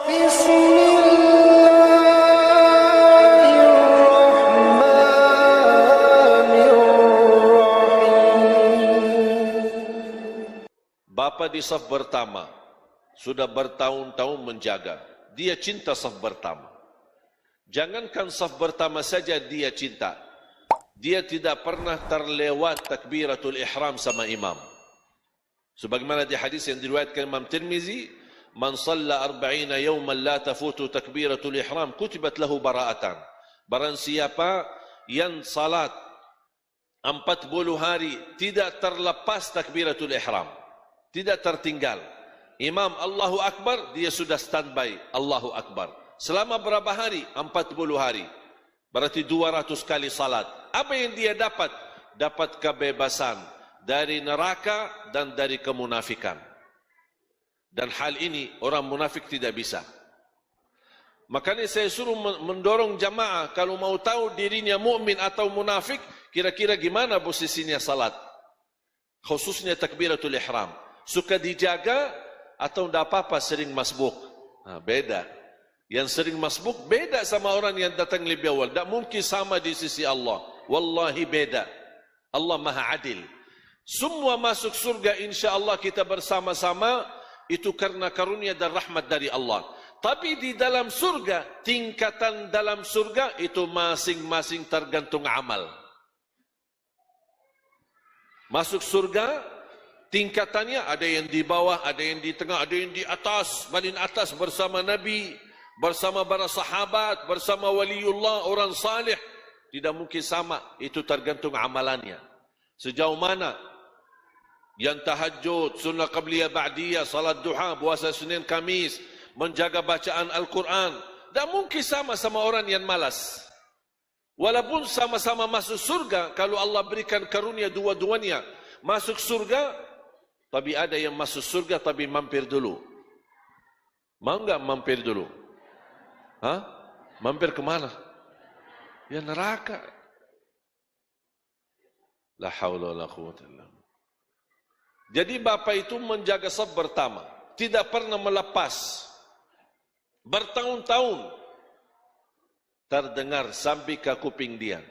Bapa di saf pertama sudah bertahun-tahun menjaga. Dia cinta saf pertama. Jangankan saf pertama saja dia cinta. Dia tidak pernah terlewat takbiratul ihram sama imam. Sebagaimana di hadis yang diriwayatkan Imam Tirmizi, "Man shalla 40 yawman la tafutu takbiratul ihram kutibat lahu bara'atan." Barang siapa yang salat 40 hari tidak terlepas takbiratul ihram, tidak tertinggal. Imam Allahu Akbar, dia sudah standby Allahu Akbar. Selama berapa hari? 40 hari. Berarti 200 kali salat. Apa yang dia dapat? Dapat kebebasan dari neraka dan dari kemunafikan. Dan hal ini orang munafik tidak bisa. Makanya saya suruh mendorong jamaah, kalau mau tahu dirinya mukmin atau munafik, kira-kira gimana posisinya salat. Khususnya takbiratul ihram. Suka dijaga atau tidak apa-apa sering masbuk? Beda. Yang sering masbuk beda sama orang yang datang lebih awal. Tak mungkin sama di sisi Allah. Wallahi beda. Allah Maha Adil. Semua masuk surga insya Allah kita bersama-sama. Itu karena karunia dan rahmat dari Allah. Tapi di dalam surga, tingkatan dalam surga itu masing-masing tergantung amal. Masuk surga, tingkatannya ada yang di bawah, ada yang di tengah, ada yang di atas, paling atas bersama Nabi, bersama para sahabat, bersama waliullah, orang salih. Tidak mungkin sama, itu tergantung amalannya. Sejauh mana yang tahajud, sunnah qabliyah ba'diyah, salat duha, puasa Senin Kamis, menjaga bacaan Al-Quran, tidak mungkin sama orang yang malas. Walaupun sama-sama masuk surga, kalau Allah berikan karunia dua-duanya masuk surga, tapi ada yang masuk surga tapi mampir dulu. Mau enggak mampir dulu? Mampir kemana? Ya neraka. La haula wala quwwata illa billah. Jadi bapa itu menjaga saf pertama, tidak pernah melepas. Bertahun-tahun terdengar sampai ke kuping dia.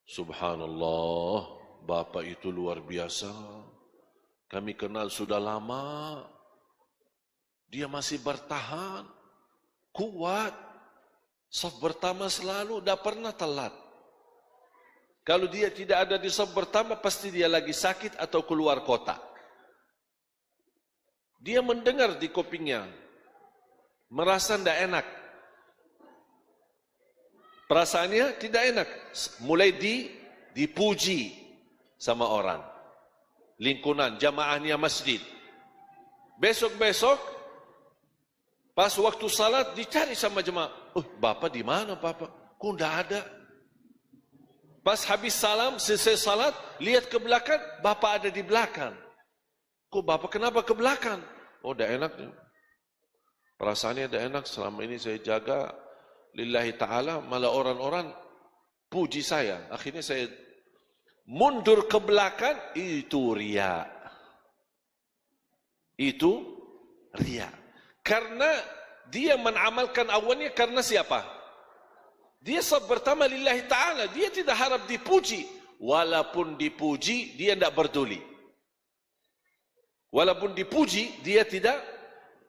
Subhanallah, bapa itu luar biasa. Kami kenal sudah lama. Dia masih bertahan, kuat. Saf pertama selalu, tidak pernah telat. Kalau dia tidak ada di saf pertama, pasti dia lagi sakit atau keluar kota. Dia mendengar di kupingnya, merasa tidak enak. Perasaannya tidak enak. Mulai dipuji sama orang. Lingkungan, jamaahnya masjid. Besok-besok, pas waktu salat, dicari sama jemaah. Bapak di mana Bapak? Kok tidak ada? Pas habis salam, selesai salat, lihat ke belakang, Bapak ada di belakang. Kok Bapak kenapa ke belakang? Tidak enak. Perasaannya tidak enak, selama ini saya jaga lillahi ta'ala, malah orang-orang puji saya. Akhirnya saya mundur ke belakang, itu riya. Itu riya. Karena dia menamalkan awalnya karena siapa? Dia saf pertama lillahi ta'ala, dia tidak harap dipuji. Walaupun dipuji, dia tidak peduli. Walaupun dipuji, dia tidak,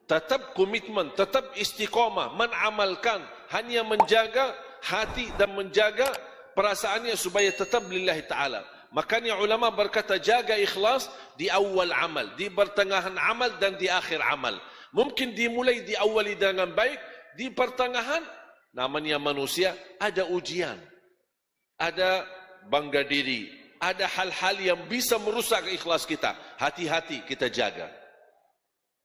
tetap komitmen, tetap istiqamah, menamalkan, hanya menjaga hati dan menjaga perasaannya supaya tetap lillahi ta'ala. Makanya ulama berkata jaga ikhlas di awal amal, di pertengahan amal dan di akhir amal. Mungkin dimulai di awali dengan baik, di pertengahan, namanya manusia, ada ujian, ada bangga diri, ada hal-hal yang bisa merusak ikhlas kita. Hati-hati kita jaga.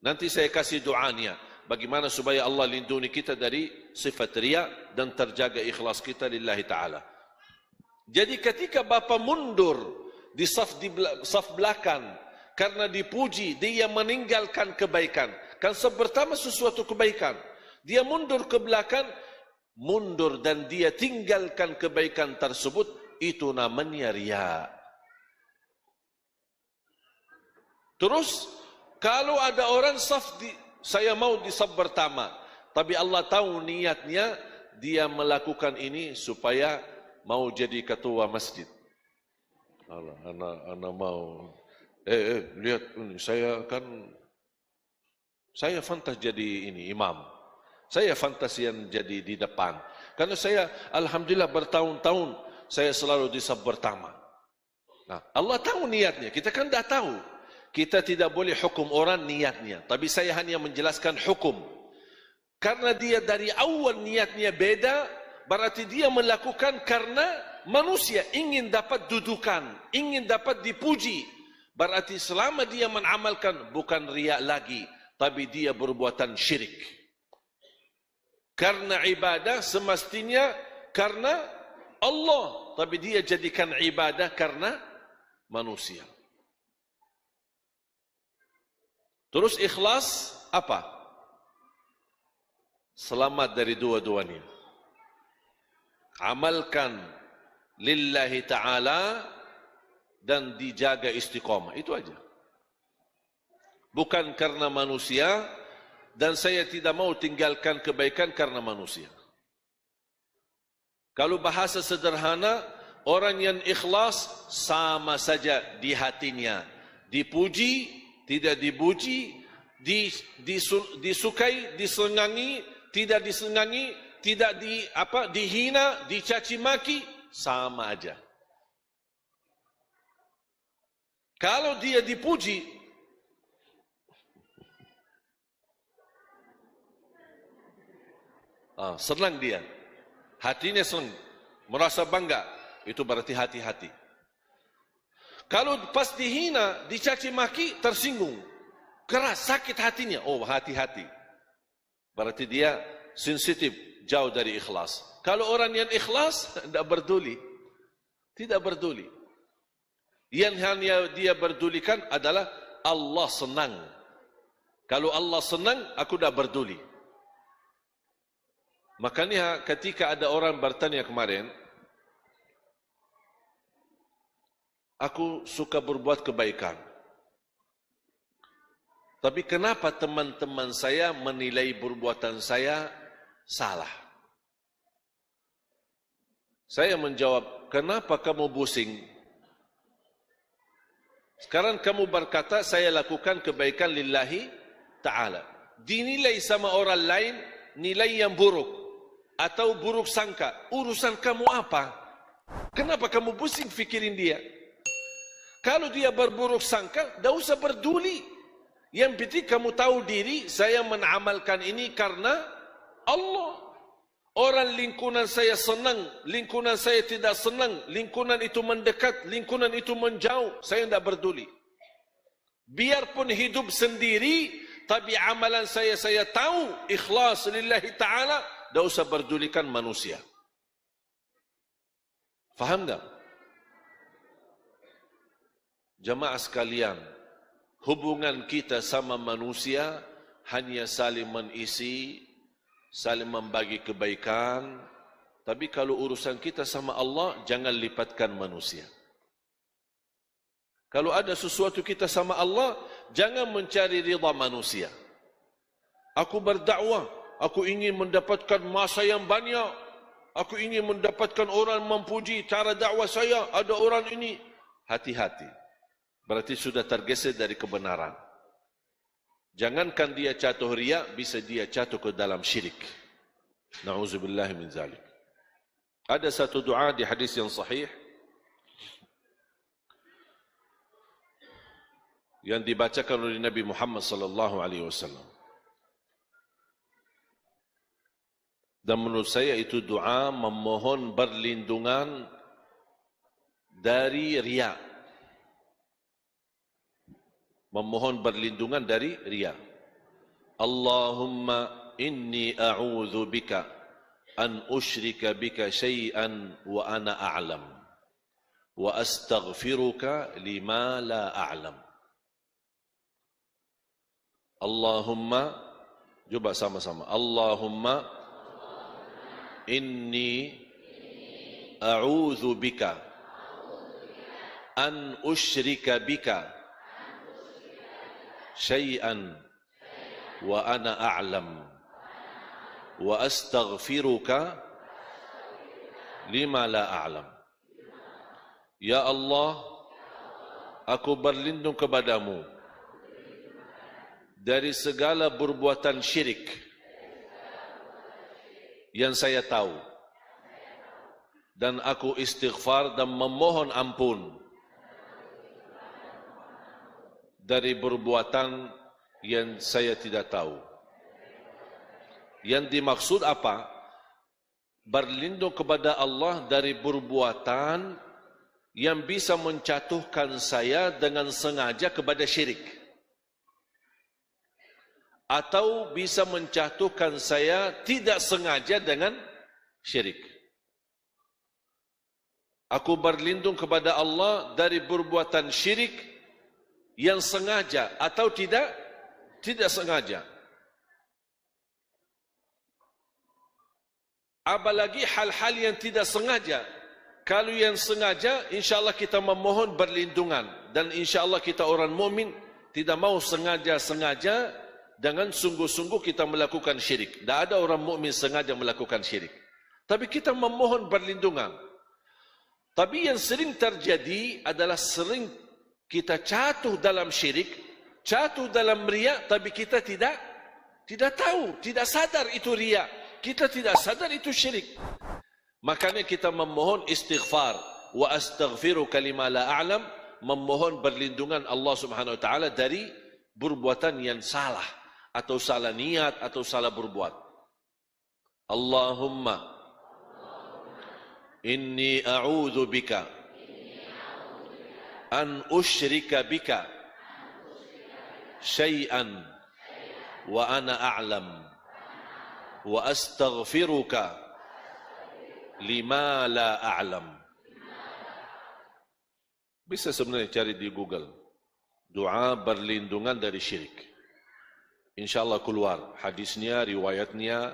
Nanti saya kasih doanya, bagaimana supaya Allah lindungi kita dari sifat riya dan terjaga ikhlas kita lillahi ta'ala. Jadi ketika bapa mundur di saf belakang karena dipuji, dia meninggalkan kebaikan. Kan saf pertama sesuatu kebaikan. Dia mundur ke belakang, mundur dan dia tinggalkan kebaikan tersebut, itu namanya riya. Terus kalau ada orang saya mau di saf pertama. Tapi Allah tahu niatnya, dia melakukan ini supaya mau jadi ketua masjid. Allah, anak mau. Lihat ini, saya fantas jadi ini imam. Saya fantas yang jadi di depan. Karena saya alhamdulillah bertahun-tahun saya selalu di saf pertama. Nah, Allah tahu niatnya. Kita kan dah tahu. Kita tidak boleh hukum orang niatnya. Tapi saya hanya menjelaskan hukum. Karena dia dari awal niatnya beda, berarti dia melakukan karena manusia ingin dapat dudukan, ingin dapat dipuji. Berarti selama dia mengamalkan bukan riak lagi, tapi dia berbuatan syirik. Karena ibadah semestinya karena Allah, tapi dia jadikan ibadah karena manusia. Terus ikhlas apa? Selamat dari dua-duanya. Amalkan lillahi ta'ala dan dijaga istiqamah. Itu aja. Bukan karena manusia, dan saya tidak mau tinggalkan kebaikan karena manusia. Kalau bahasa sederhana, orang yang ikhlas sama saja di hatinya. Dipuji, tidak dipuji, disukai, disenangi, tidak disenangi, tidak dihina, dicaci maki, sama aja. Kalau dia dipuji, senang dia, hatinya senang, merasa bangga, itu berarti hati-hati. Kalau pas dihina, dicaci maki, tersinggung, keras, sakit hatinya, oh hati-hati. Berarti dia sensitif, jauh dari ikhlas. Kalau orang yang ikhlas, tidak peduli. Tidak peduli. Yang hanya dia pedulikan adalah Allah senang. Kalau Allah senang, aku tidak peduli. Makanya ketika ada orang bertanya kemarin, aku suka berbuat kebaikan. Tapi kenapa teman-teman saya menilai perbuatan saya salah? Saya menjawab, kenapa kamu pusing? Sekarang kamu berkata, saya lakukan kebaikan lillahi ta'ala. Dinilai sama orang lain, nilai yang buruk. Atau buruk sangka. Urusan kamu apa? Kenapa kamu pusing fikirin dia? Kalau dia berburuk sangka, tidak usah peduli. Yang penting kamu tahu diri, saya mengamalkan ini karena Allah. Orang lingkungan saya senang, lingkungan saya tidak senang, lingkungan itu mendekat, lingkungan itu menjauh, saya tidak peduli. Biarpun hidup sendiri, tapi amalan saya tahu, ikhlas lillahi ta'ala, tidak usah pedulikan manusia. Faham tak? Jamaah sekalian, hubungan kita sama manusia hanya saling mengisi, saling membagi kebaikan. Tapi kalau urusan kita sama Allah, jangan lipatkan manusia. Kalau ada sesuatu kita sama Allah, jangan mencari ridha manusia. Aku berdakwah, aku ingin mendapatkan masa yang banyak. Aku ingin mendapatkan orang memuji cara dakwah saya. Ada orang ini. Hati-hati. Berarti sudah tergeser dari kebenaran. Jangankan dia jatuh riya, bisa dia jatuh ke dalam syirik. Na'udzubillah min zalik. Ada satu doa di hadis yang sahih yang dibacakan oleh Nabi Muhammad sallallahu alaihi wasallam. Dan menurut saya itu doa memohon perlindungan dari riya. Memohon perlindungan dari riya. Allahumma inni a'udzu bika an usyrika bika syai'an wa ana a'lam wa astaghfiruka lima la a'lam. Allahumma, coba sama-sama. Allahumma inni a'udzu bika an usyrika bika syai'an wa ana a'lam wa astaghfiruka lima la a'lam. Ya Allah, aku berlindung kepadamu dari segala perbuatan syirik yang saya tahu, dan aku istighfar dan memohon ampun dari perbuatan yang saya tidak tahu. Yang dimaksud apa? Berlindung kepada Allah dari perbuatan yang bisa menjatuhkan saya dengan sengaja kepada syirik, atau bisa menjatuhkan saya tidak sengaja dengan syirik. Aku berlindung kepada Allah dari perbuatan syirik yang sengaja atau tidak sengaja. Apalagi hal-hal yang tidak sengaja. Kalau yang sengaja, insyaAllah kita memohon berlindungan. Dan insyaAllah kita orang mukmin tidak mau sengaja-sengaja dengan sungguh-sungguh kita melakukan syirik. Tidak ada orang mukmin sengaja melakukan syirik. Tapi kita memohon berlindungan. Tapi yang sering terjadi adalah sering kita jatuh dalam syirik, jatuh dalam riya, tapi kita tidak tahu, tidak sadar itu riya. Kita tidak sadar itu syirik. Makanya kita memohon istighfar. Wa astaghfiruka lima la a'lam. Memohon berlindungan Allah Subhanahu wa ta'ala dari perbuatan yang salah, atau salah niat, atau salah berbuat. Allahumma inni a'udzu bika an usyrika bika syai'an wa ana a'lam wa astaghfiruka lima la a'lam. Bisa sebenarnya cari di Google doa berlindungan dari syirik. InsyaAllah keluar hadisnya, riwayatnya.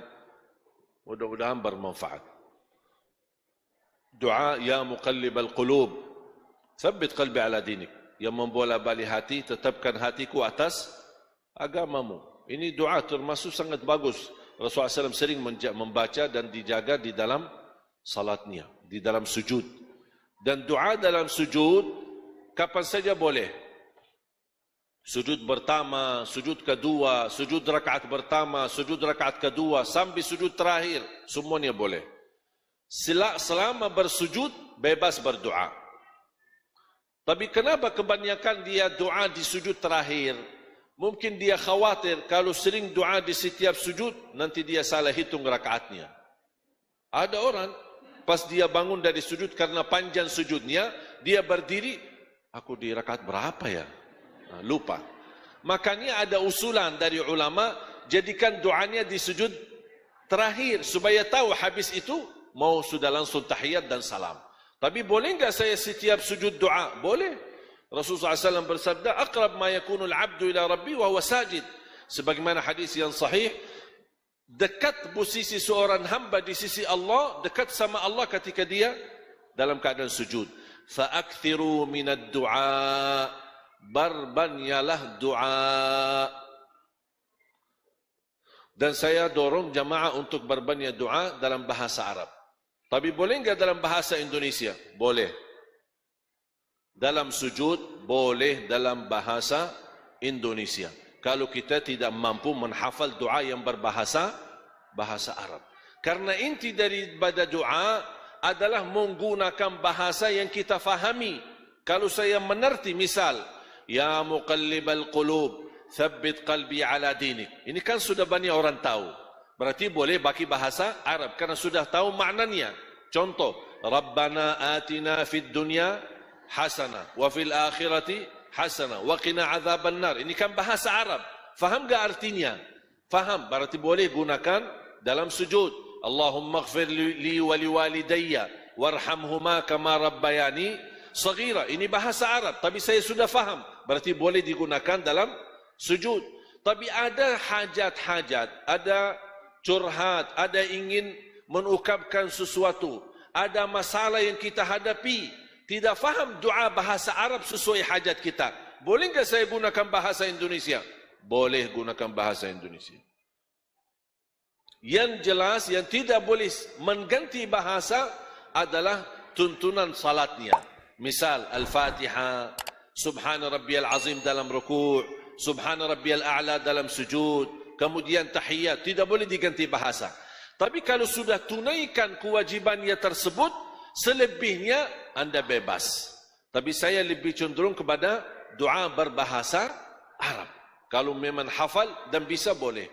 Mudah-mudahan bermanfaat. Doa ya muqallibal qulub tsabbit qalbi ala dinik. Yang membola-balik hati, tetapkan hatiku atas agamamu. Ini doa termasuk sangat bagus. Rasulullah SAW sering membaca dan dijaga di dalam salatnya, di dalam sujud. Dan doa dalam sujud kapan saja boleh. Sujud pertama, sujud kedua, sujud rakaat pertama, sujud rakaat kedua, sampai sujud terakhir, semuanya boleh. Selama bersujud, bebas berdoa. Tapi kenapa kebanyakan dia doa di sujud terakhir? Mungkin dia khawatir kalau sering doa di setiap sujud, nanti dia salah hitung rakaatnya. Ada orang, pas dia bangun dari sujud karena panjang sujudnya, dia berdiri, aku di rakaat berapa ya? Nah, lupa. Makanya ada usulan dari ulama, jadikan doanya di sujud terakhir, supaya tahu habis itu, mau sudah langsung tahiyat dan salam. Tapi boleh enggak saya setiap sujud doa? Boleh. Rasulullah SAW bersabda, aqrab ma yakunul abdu ila rabbi wa huwa sajid. Sebagaimana hadis yang sahih, dekat posisi seorang hamba di sisi Allah, dekat sama Allah ketika dia dalam keadaan sujud. Fa'akthiru minad du'a, berbanyalah doa. Dan saya dorong jamaah untuk berbanyak doa dalam bahasa Arab. Tapi boleh enggak dalam bahasa Indonesia? Boleh. Dalam sujud boleh dalam bahasa Indonesia. Kalau kita tidak mampu menghafal doa yang berbahasa Arab. Karena inti daripada doa adalah menggunakan bahasa yang kita fahami. Kalau saya mengerti, misal, ya muqallibal qulub, tsabbit qalbi ala dinik. Ini kan sudah banyak orang tahu. Berarti boleh pakai bahasa Arab karena sudah tahu maknanya. Contoh, Rabbana atina fid dunya hasanah wa fil akhirati hasanah wa qina adzaban nar. Ini kan bahasa Arab. Faham enggak artinya? Faham. Berarti boleh gunakan dalam sujud. Allahumma ighfir li wa liwalidayya warhamhuma kama rabbayani shaghira. Ini bahasa Arab, tapi saya sudah faham. Berarti boleh digunakan dalam sujud. Tapi ada hajat-hajat, ada curhat, ada ingin mengungkapkan sesuatu, ada masalah yang kita hadapi, tidak faham doa bahasa Arab sesuai hajat kita. Boleh enggak saya gunakan bahasa Indonesia? boleh gunakan bahasa Indonesia. Yang jelas, yang tidak boleh mengganti bahasa adalah tuntunan salatnya. Misal, Al-Fatihah, Subhana Rabbiyal Azim dalam ruku', Subhana Rabbiyal A'la dalam sujud, kemudian tahiyat, tidak boleh diganti bahasa. Tapi kalau sudah tunaikan kewajibannya tersebut, selebihnya anda bebas. Tapi saya lebih cenderung kepada doa berbahasa Arab. Kalau memang hafal dan bisa, boleh.